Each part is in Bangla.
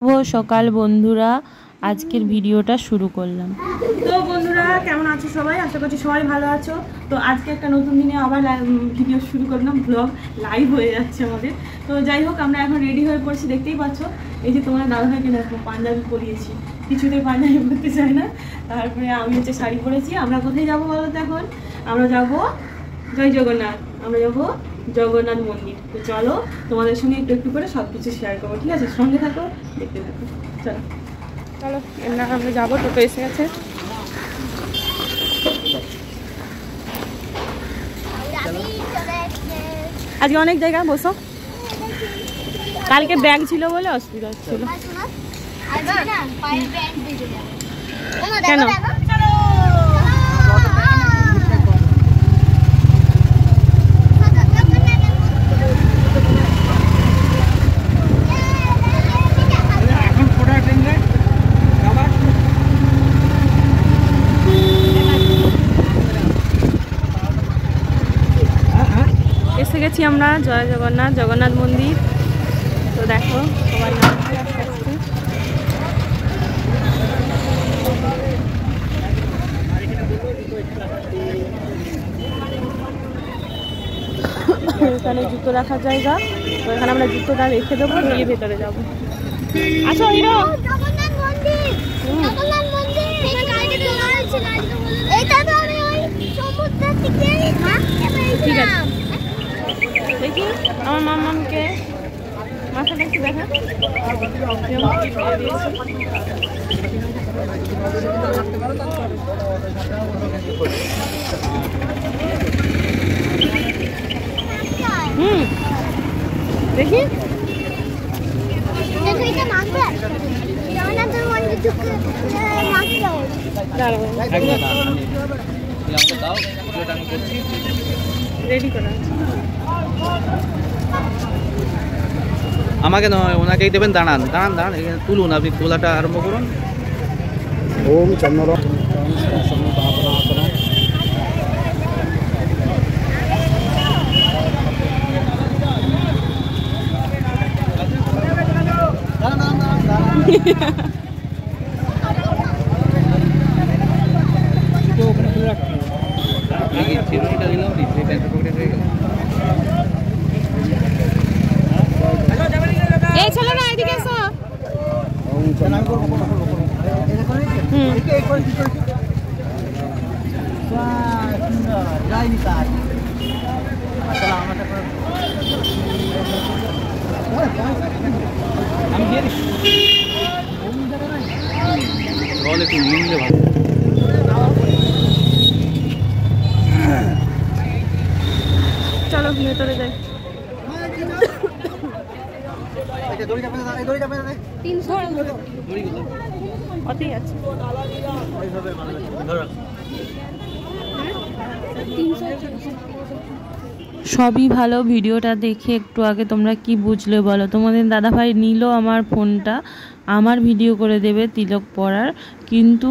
সকাল বন্ধুরা, আজকের ভিডিওটা শুরু করলাম। তো বন্ধুরা কেমন আছো সবাই? আশা করছি সবাই ভালো আছো। তো আজকে একটা নতুন দিনে আবার ভিডিও শুরু করলাম, ব্লগ লাইভ হয়ে যাচ্ছে আমাদের। তো যাই হোক, আমরা এখন রেডি হয়ে পড়েছি, দেখতেই পাচ্ছ। এই যে তোমার দাদাভাইকে দেখো পাঞ্জাবি পরিয়েছি, কিছুতেই পাঞ্জাবি পরতে চায় না। তারপরে আমি হচ্ছে শাড়ি পরেছি। আমরা কোথায় যাবো বলো তো? এখন আমরা যাবো জয় জগন্নাথ, আমরা যাবো জগন্নাথ মন্দির। তো চলো তোমাদের সঙ্গে একটু একটু করে সব কিছু শেয়ার করবো, ঠিক আছে? সঙ্গে থাকো, দেখতে থাকো। চলো চলো আমরা যাবো, টোটো এসে গেছে। আজকে অনেক জায়গা বসো, কালকে ব্যাগ ছিল বলে অসুবিধা হচ্ছিল। কেন? এসে গেছি আমরা জয় জগন্নাথ, জগন্নাথ মন্দির। তো দেখো সবাই নামছে আস্তে আস্তে। এখানে জুতো রাখার জায়গা, তো এখানে আমরা জুতোটা রেখে দেবো, দিয়ে ভেতরে যাবো। আসো হিরো। ঠিক আছে, দেখি আমার মামাকে মাথাটা একটু দেখা। দেখি রেডি করা আমাকে নয়, ওনাকেই দেবেন। দাঁড়ান দাঁড়ান দাঁড়ান, এখানে তুলুন, আপনি তোলাটা আরম্ভ করুন। ওম চন্দ্র চলো ভেতরে যাই। সবই ভালো। ভিডিওটা দেখে একটু আগে তোমরা কি বুঝলে বলো? তোমাদের দাদাভাই নিল আমার ফোনটা, আমার ভিডিও করে দেবে তিলক পরার, কিন্তু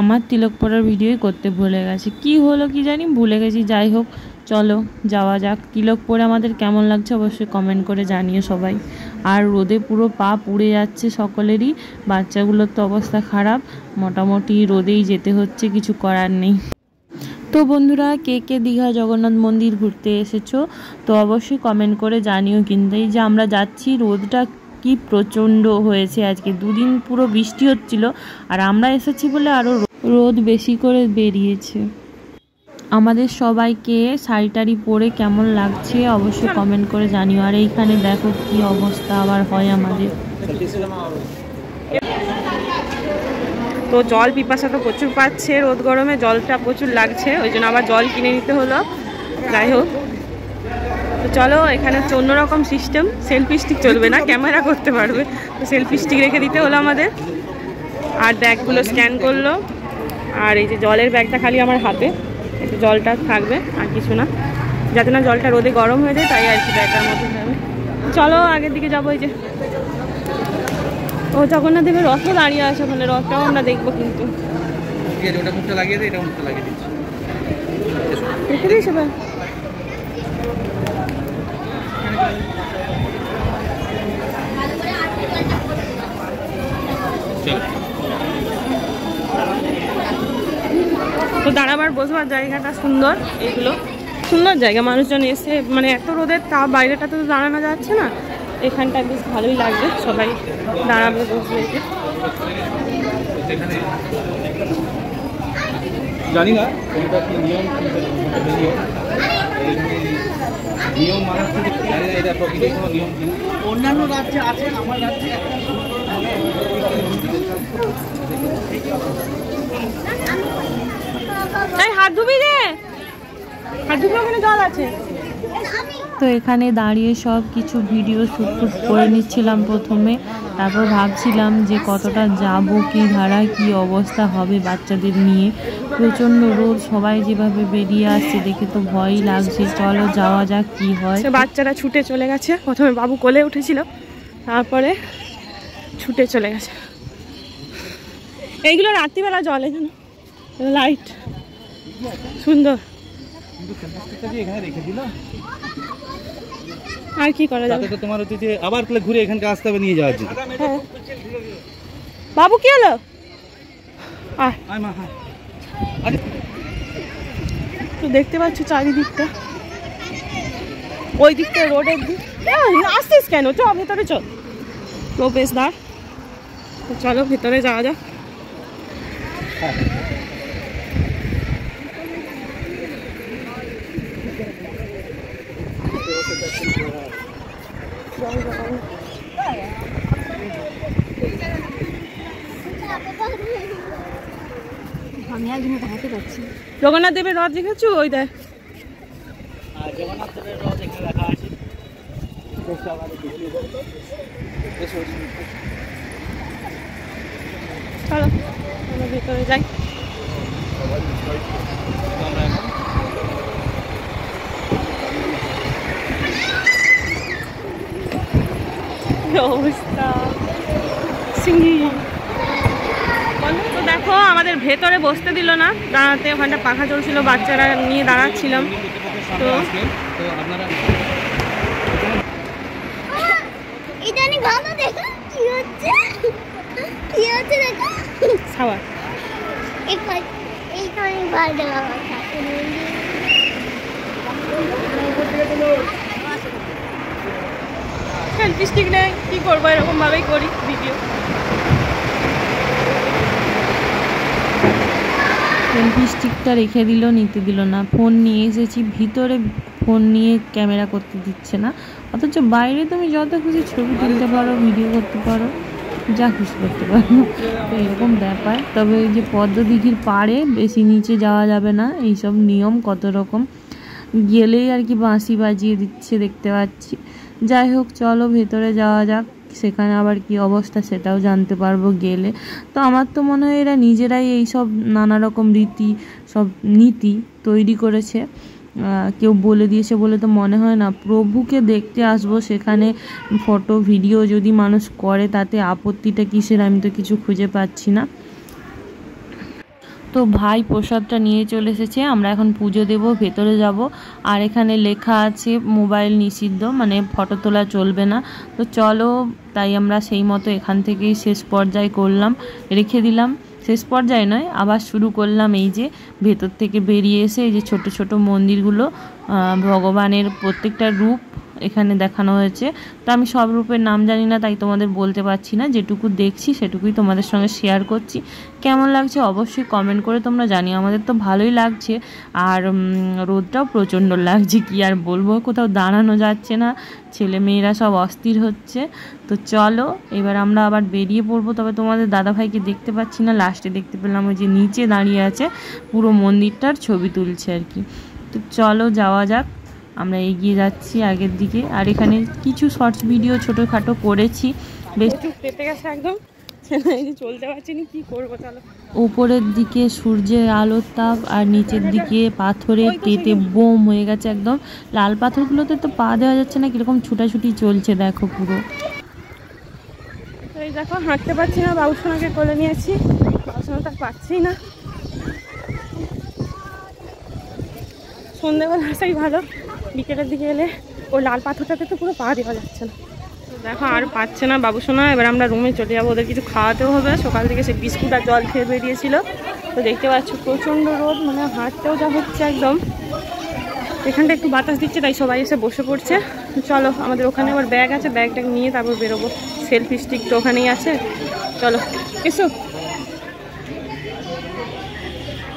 আমার তিলক পরার ভিডিওই করতে ভুলে গেছে। কি হলো কি জানি, ভুলে গেছি। যাই হোক, চলো যাওয়া যাক। তিলক পরে আমাদের কেমন লাগছে অবশ্যই কমেন্ট করে জানিও সবাই। আর রোদে পুরো পা পুড়ে যাচ্ছে সকলেরই, বাচ্চাগুলোর তো অবস্থা খারাপ। মোটামুটি রোদেই যেতে হচ্ছে, কিছু করার নেই। তো বন্ধুরা, কে কে দীঘা জগন্নাথ মন্দির ঘুরতে এসেছো তো অবশ্যই কমেন্ট করে জানিও। কিন্তু এই যে আমরা যাচ্ছি, রোদটা কি প্রচণ্ড হয়েছে আজকে। দুদিন পুরো বৃষ্টি হচ্ছিল, আর আমরা এসেছি বলে আরও রোদ বেশি করে বেরিয়েছে। আমাদের সবাইকে শাড়ি টাড়ি পরে কেমন লাগছে অবশ্যই কমেন্ট করে জানিও। আর এইখানে দেখো কি অবস্থা আবার হয় আমাদের। তো জল পিপাসা তো প্রচুর পাচ্ছে, রোদ গরমে জলটা প্রচুর লাগছে, ওই জন্য আবার জল কিনে নিতে হলো। যাই হোক, তো চলো, এখানে হচ্ছে অন্যরকম সিস্টেম, সেলফি স্টিক চলবে না, ক্যামেরা করতে পারবে। তো সেলফি স্টিক রেখে দিতে হলো আমাদের। আর ব্যাগগুলো স্ক্যান করলো। আর এই যে জলের ব্যাগটা খালি আমার হাতে, একটু জলটা থাকবে আর কিছু না, যাতে না জলটা রোদে গরম হয়ে যায়, তাই আর কি ব্যাগটার মধ্যে যাবে। চলো আগের দিকে যাবো। এই যে ও জগন্নাথ দেবের রথও দাঁড়িয়ে আছে ওখানে, রথটাও আমরা দেখবো। কিন্তু ওটা মুখটা লাগিয়ে দিই, এটা মুখটা লাগিয়ে দিচ্ছি। রেখে দিই সবাই। বসবার জায়গাটা সুন্দর, এগুলো সুন্দর জায়গা, মানুষজন এসে মানে এত রোদের তাপ বাইরেটাতে তো দাঁড়ানো যাচ্ছে না, এখানটা বেশ ভালোই লাগবে, সবাই দাঁড়াবে বসবে। জানি না কোনটা কি নিয়ম, নিয়ম মানা জানি না, এটা প্রকৃতির কোনো নিয়ম কি অন্যান্য রাজ্যে আছে, আমার রাজ্যে হাত ধুবি রে, হাত ধুবি, ওখানে জল আছে। তো এখানে দাঁড়িয়ে সব কিছু ভিডিও শ্যুট করে নিচ্ছিলাম প্রথমে, তারপর ভাবছিলাম যে কতটা যাব, কি ধারা কি অবস্থা হবে বাচ্চাদের নিয়ে, প্রচণ্ড রোদ, সবাই যেভাবে বেরিয়ে আসছে দেখে তো ভয়ই লাগছে। চলো যাওয়া যাক কি হয়। বাচ্চারা ছুটে চলে গেছে, প্রথমে বাবু কোলে উঠেছিল, তারপরে ছুটে চলে গেছে। এইগুলো রাত্রিবেলা জলে যেন লাইট সুন্দর, এখানে রেখে দিল আর কি করা যাবে। তোমার হচ্ছে যে আবার ঘুরে এখানকে আসতে হবে নিয়ে যাওয়ার জন্য। হ্যাঁ বাবু কি হলো, তো দেখতে পাচ্ছ চারিদিকটা, ওই দিকটা রোডের দিক। আসছিস কেন, চ ভেতরে চল, প্রবেশদ্বার। চলো ভেতরে যাওয়া যাক। আমি একদিনে দেখাতে পারছি জগন্নাথ দেবের রথ দেখেছো, ওই দেখ জগন্নাথ দেবের রথ এখানে লেখা আছে। চলো আমরা ভেতরে যাই। অবস্থা সিঙ্গি তো দেখো, আমাদের ভেতরে বসতে দিল না, দাঁড়াতে, ওখানটা পাখা চলছিল, বাচ্চারা নিয়ে দাঁড়াচ্ছিলাম। তো আপনারা ইদানি ভালো দেখো কি হচ্ছে, কি হচ্ছে দেখো খাবার এইখানে ভালো লাগা সেলফি স্টিক নেই, কি করবো, এরকম ভাবেই করি ভিডিও। সেলফি স্টিকটা রেখে দিল, নিতে দিল না। ফোন নিয়ে এসেছি, ভিতরে ফোন নিয়ে ক্যামেরা করতে দিচ্ছে না, অথচ বাইরে তুমি যত খুশি ছবি তুলতে পারো, ভিডিও করতে পারো, যা খুশি করতে পারো। তো এরকম ব্যাপার। তবে ওই যে পদ্মদিঘির পাড়ে বেশি নিচে যাওয়া যাবে না, এইসব নিয়ম কত রকম, গেলেই আর কি বাঁশি বাজিয়ে দিচ্ছে দেখতে পাচ্ছি। যাই হোক চলো ভেতরে যাওয়া যাক, সেখানে আবার কি অবস্থা সেটাও জানতে পারবো গেলে। তো আমার তো মনে হয় এরা নিজেরাই এই সব নানা রকম রীতি, সব নীতি তৈরি করেছে, কেউ বলে দিয়েছে বলে তো মনে হয় না। প্রভুকে দেখতে আসবো, সেখানে ফটো ভিডিও যদি মানুষ করে তাতে আপত্তিটা কিসের, আমি তো কিছু খুঁজে পাচ্ছি না। তো ভাই প্রসাদটা নিয়ে চলে এসেছে, আমরা এখন পুজো দেব, ভেতরে যাব। আর এখানে লেখা আছে মোবাইল নিষিদ্ধ, মানে ফটো তোলা চলবে না। তো চলো, তাই আমরা সেই মতো এখান থেকেই শেষ পর্যায়ে করলাম, রেখে দিলাম। শেষ পর্যায়ে নয়, আবার শুরু করলাম। এই যে ভেতর থেকে বেরিয়ে এসে এই যে ছোট ছোট মন্দিরগুলো, ভগবানের প্রত্যেকটা রূপ এখানে দেখানো হয়েছে। তো আমি সব রূপের নাম জানি না, তাই তোমাদের বলতে পারছি না, যেটুকু দেখছি সেটুকুই তোমাদের সঙ্গে শেয়ার করছি। কেমন লাগছে অবশ্যই কমেন্ট করে তোমরা জানিও। আমাদের তো ভালোই লাগছে, আর রোদটাও প্রচণ্ড লাগছে, কি আর বলবো, কোথাও দাঁড়ানো যাচ্ছে না, ছেলে মেয়েরা সব অস্থির হচ্ছে। তো চলো এবার আমরা আবার বেরিয়ে পড়বো। তবে তোমাদের দাদাভাইকে দেখতে পাচ্ছি না, লাস্টে দেখতে পেলাম ওই যে নিচে দাঁড়িয়ে আছে, পুরো মন্দিরটার ছবি তুলছে আর কি। তো চলো যাওয়া যাক, আমরা এগিয়ে যাচ্ছি আগের দিকে। আর এখানে কিছু শর্টস ভিডিও ছোটোখাটো করেছি, বেশ পেতে গেছে একদম, চলতে পারছি না, কি করবো। চলো, উপরের দিকে সূর্যের আলোর তাপ, আর নিচের দিকে পাথরের তেতে বোম হয়ে গেছে একদম। লাল পাথরগুলোতে তো পা দেওয়া যাচ্ছে না, কিরকম ছুটাছুটি চলছে দেখো পুরো। এই দেখো হাঁটতে পারছি না, বাবুসোনাকে কোলে নিয়েছি, বাবুসোনা তার পাচ্ছি না। সন্ধ্যেবেলা আসাই ভালো, বিকেলের দিকে এলে ওই লাল পাথরটাতে তো পুরো পা দেওয়া যাচ্ছে না। তো দেখো আর পাচ্ছে না বাবুসোনা, এবার আমরা রুমে চলে যাবো, ওদের কিছু খাওয়াতেও হবে। সকাল থেকে সে বিস্কুট আর জল খেয়ে বেরিয়েছিল, তো দেখতে পাচ্ছ প্রচণ্ড রোদ, মানে হাঁটতেও যা হচ্ছে একদম। এখানটা একটু বাতাস দিচ্ছে তাই সবাই এসে বসে পড়ছে। চলো আমাদের ওখানে আবার ব্যাগ আছে, ব্যাগটা নিয়ে তারপর বেরোবো। সেলফি স্টিক তো ওখানেই আছে, চলো এসো।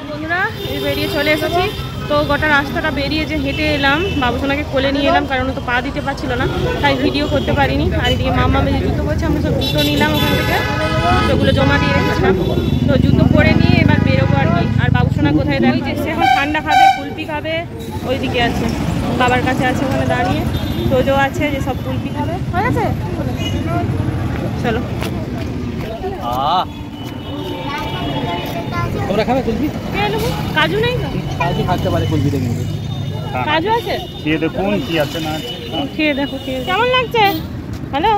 বন্ধুরা বেরিয়ে চলে এসেছি। তো গোটা রাস্তাটা বেরিয়ে যে হেঁটে এলাম, বাবুসোনাকে কোলে নিয়ে এলাম, কারণ ও তো পা দিতে পারছিল না, তাই ভিডিও করতে পারিনি। আর এদিকে মামা যে জুতো পরছে, আমরা সব জুতো নিলাম ওখান থেকে, জুতোগুলো জমা দিয়ে রেখেছিলাম। তো জুতো পরে নিয়ে এবার বেরোবো আর কি। আর বাবুসোনা কোথায় দেখি যে সে এখন ঠান্ডা খাবে, কুলপি খাবে, ওইদিকে আছে বাবার কাছে আছে ওখানে দাঁড়িয়ে। তোজো আছে যে সব কুলপি খাবে, হয়ে গেছে চলো। তোমরা খাবে কুলফি? কাজু নেই তো? কাজু খাতে পারে কুলফিতে, কিন্তু কাজু আছে, খেয়ে দেখুন কি আছে না। খেয়ে দেখো, খেয়ে কেমন লাগছে? হ্যালো,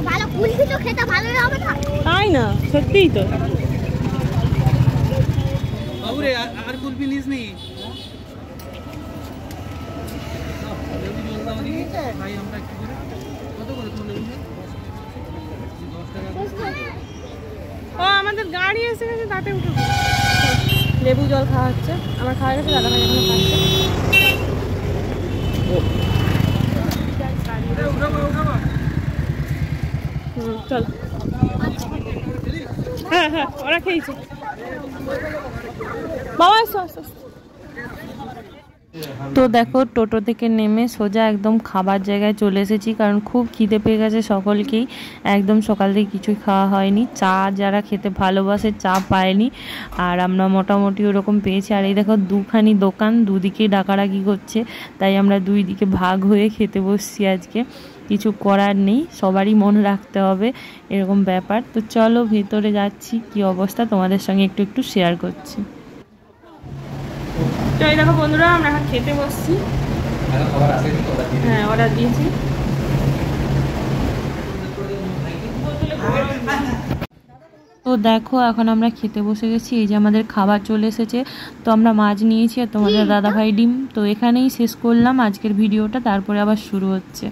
ভালো কুলফি তো খেতে ভালোই হবে না? তাই না, সত্যিই তো। বাবুরে আর কুলফি নিস নি? ভাই আমরা কি করে কত করে তোমরা নিলে? 10 টাকা। ও আমাদের গাড়ি এসে গেছে, তাতে উঠে লেবু জল খাওয়া হচ্ছে। আমার খাওয়া গেছে, দাদা ভাই এখনো খাচ্ছে। চল, হ্যাঁ হ্যাঁ ওরা খেয়েছে। বাবা আসো আসো। তো দেখো টোটো থেকে নেমে সোজা একদম খাবার জায়গায় চলে এসেছি, কারণ খুব খিদে পেয়ে গেছে সকলকেই। একদম সকাল থেকে কিছুই খাওয়া হয়নি, চা যারা খেতে ভালোবাসে চা পায়নি, আর আমরা মোটামুটি ওরকম পেয়েছি। আর এই দেখো দুখানি দোকান, দুদিকেই ডাকাডাকি করছে, তাই আমরা দুই দিকে ভাগ হয়ে খেতে বসছি আজকে। কিছু করার নেই, সবারই মন রাখতে হবে, এরকম ব্যাপার। তো চলো ভেতরে যাচ্ছি, কি অবস্থা তোমাদের সঙ্গে একটু একটু শেয়ার করছি। তো এই দেখো বন্ধুরা, আমরা এখন খেতে বসছি। হ্যাঁ অর্ডার দিয়েছি। তো দেখো এখন আমরা খেতে বসে গেছি, এই যে আমাদের খাবার চলে এসেছে। তো আমরা মাছ নিয়েছি আর তোমাদের দাদাভাই ডিম। তো এখানেই শেষ করলাম আজকের ভিডিওটা, তারপরে আবার শুরু হচ্ছে।